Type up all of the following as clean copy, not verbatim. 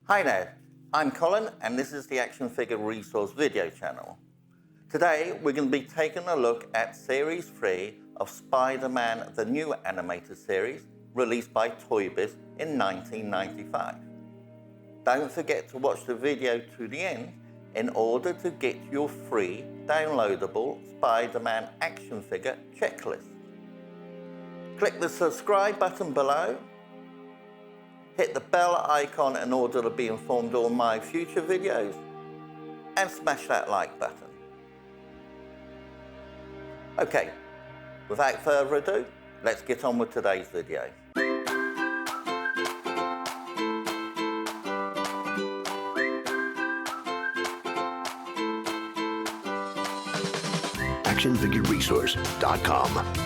Hi there, I'm Colin and this is the Action Figure Resource video channel. Today we're going to be taking a look at Series 3 of Spider-Man the New Animated Series released by Toy Biz in 1995. Don't forget to watch the video to the end in order to get your free downloadable Spider-Man action figure checklist. Click the subscribe button below. Hit the bell icon in order to be informed of all my future videos, and smash that like button. Okay, without further ado, let's get on with today's video. ActionFigureResource.com.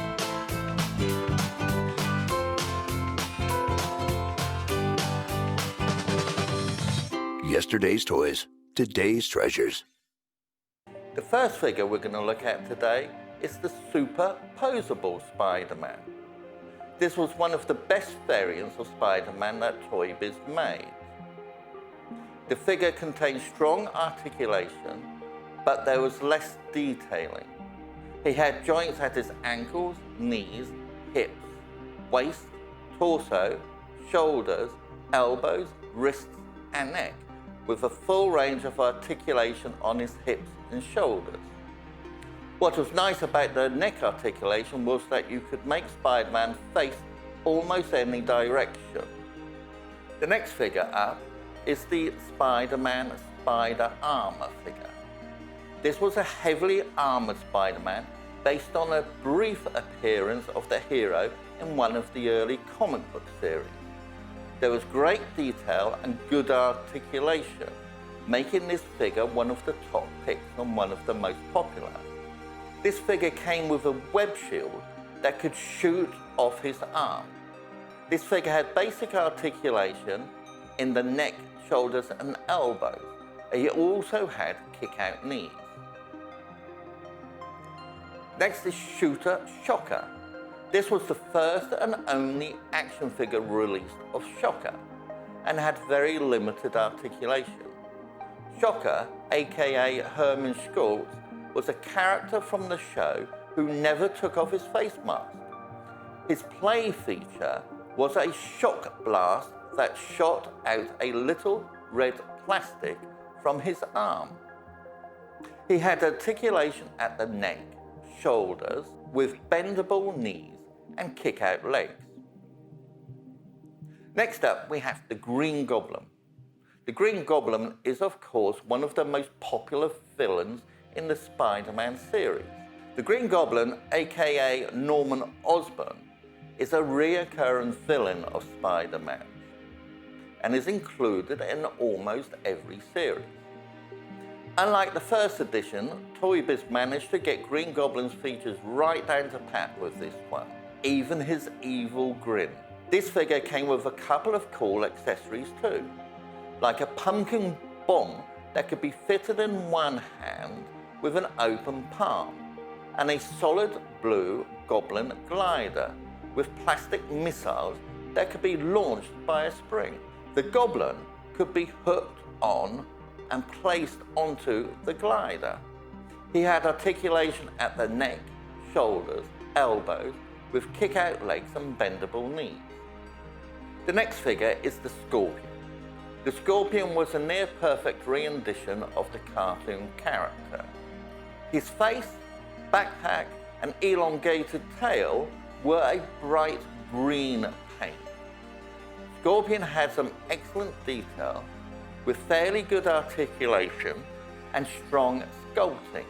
Yesterday's toys, today's treasures. The first figure we're going to look at today is the Superposable Spider-Man. This was one of the best variants of Spider-Man that Toy Biz made. The figure contained strong articulation, but there was less detailing. He had joints at his ankles, knees, hips, waist, torso, shoulders, elbows, wrists, and neck, with a full range of articulation on his hips and shoulders. What was nice about the neck articulation was that you could make Spider-Man face almost any direction. The next figure up is the Spider-Man Spider Armor figure. This was a heavily armored Spider-Man based on a brief appearance of the hero in one of the early comic book series. There was great detail and good articulation, making this figure one of the top picks and one of the most popular. This figure came with a web shield that could shoot off his arm. This figure had basic articulation in the neck, shoulders and elbows. He also had kick-out knees. Next is Shooter Shocker. This was the first and only action figure released of Shocker and had very limited articulation. Shocker, aka Herman Schultz, was a character from the show who never took off his face mask. His play feature was a shock blast that shot out a little red plastic from his arm. He had articulation at the neck, shoulders, with bendable knees and kick-out legs. Next up, we have the Green Goblin. The Green Goblin is, of course, one of the most popular villains in the Spider-Man series. The Green Goblin, aka Norman Osborn, is a reoccurring villain of Spider-Man and is included in almost every series. Unlike the first edition, Toy Biz managed to get Green Goblin's features right down to pat with this one, even his evil grin. This figure came with a couple of cool accessories too, like a pumpkin bomb that could be fitted in one hand with an open palm, and a solid blue Goblin glider with plastic missiles that could be launched by a spring. The Goblin could be hooked on and placed onto the glider. He had articulation at the neck, shoulders, elbows, with kick-out legs and bendable knees. The next figure is the Scorpion. The Scorpion was a near-perfect rendition of the cartoon character. His face, backpack, and elongated tail were a bright green paint. Scorpion had some excellent detail, with fairly good articulation and strong sculpting.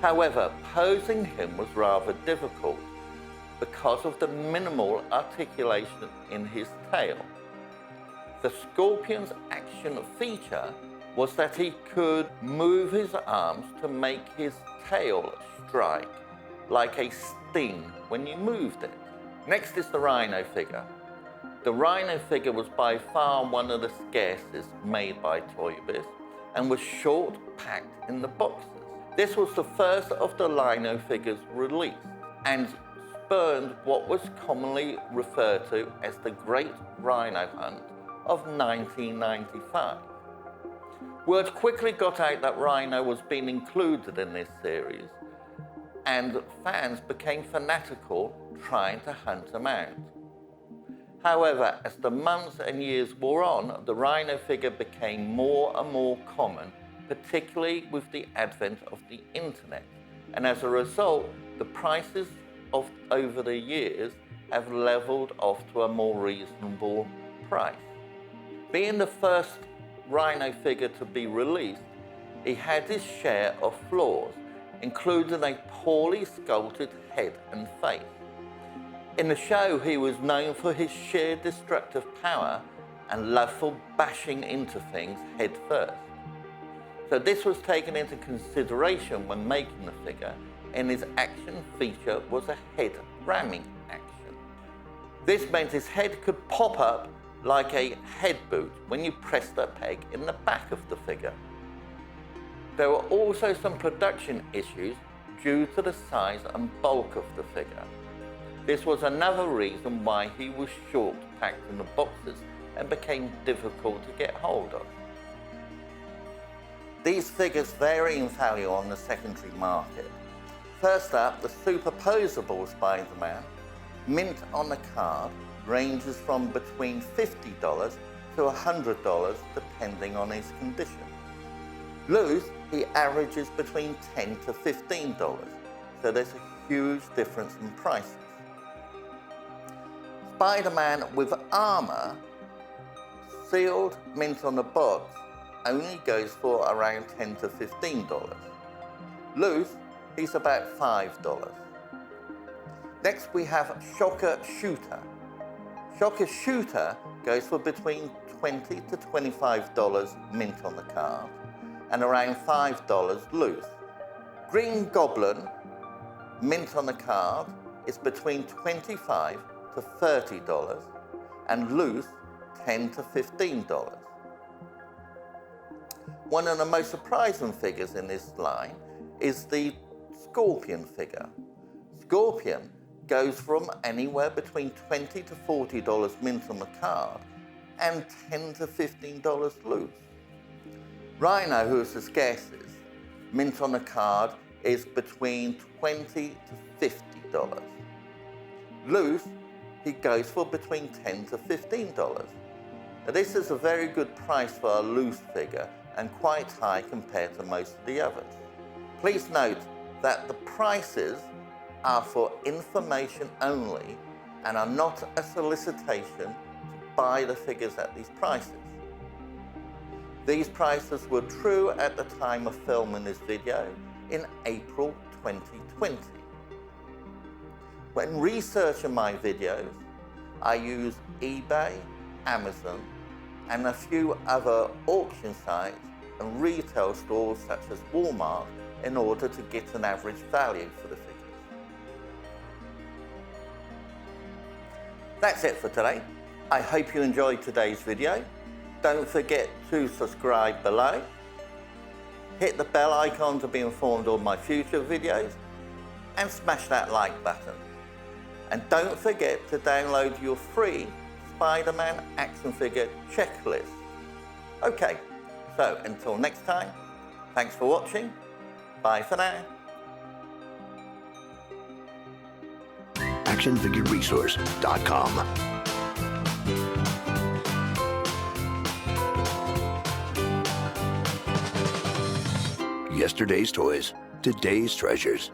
However, posing him was rather difficult because of the minimal articulation in his tail. The Scorpion's action feature was that he could move his arms to make his tail strike like a sting when you moved it. Next is the Rhino figure. The Rhino figure was by far one of the scarcest made by Toy Biz and was short packed in the boxes. This was the first of the Rhino figures released and spurned what was commonly referred to as the Great Rhino Hunt of 1995. Word quickly got out that Rhino was being included in this series, and fans became fanatical trying to hunt him out. However, as the months and years wore on, the Rhino figure became more and more common, particularly with the advent of the internet. And as a result, the prices over the years have leveled off to a more reasonable price. Being the first Rhino figure to be released, he had his share of flaws, including a poorly sculpted head and face. In the show, he was known for his sheer destructive power and love for bashing into things head first. So this was taken into consideration when making the figure, and his action feature was a head ramming action. This meant his head could pop up like a head boot when you pressed a peg in the back of the figure. There were also some production issues due to the size and bulk of the figure. This was another reason why he was short packed in the boxes and became difficult to get hold of. These figures vary in value on the secondary market. First up, the superposable Spider-Man, mint on the card, ranges from between $50 to $100 depending on his condition. Loose, he averages between $10 to $15, so there's a huge difference in prices. Spider-Man with armor, sealed, mint on the box, only goes for around $10 to $15. Loose, he's about $5. Next we have Shocker Shooter. Shocker Shooter goes for between $20 to $25 mint on the card and around $5 loose. Green Goblin, mint on the card, is between $25 to $30 and loose $10 to $15. One of the most surprising figures in this line is the Scorpion figure. Scorpion goes from anywhere between $20 to $40 mint on the card and $10 to $15 loose. Rhino, who is the scarcest, mint on the card is between $20 to $50. Loose, he goes for between $10 to $15. Now, this is a very good price for a loose figure and quite high compared to most of the others. Please note that the prices are for information only and are not a solicitation to buy the figures at these prices. These prices were true at the time of filming this video in April 2020. When researching my videos, I use eBay, Amazon, and a few other auction sites and retail stores such as Walmart in order to get an average value for the figures. That's it for today. I hope you enjoyed today's video. Don't forget to subscribe below. Hit the bell icon to be informed of my future videos and smash that like button. And don't forget to download your free Spider-Man action figure checklist. Okay, so until next time, thanks for watching. Bye for now. actionfigureresource.com. Yesterday's toys, today's treasures.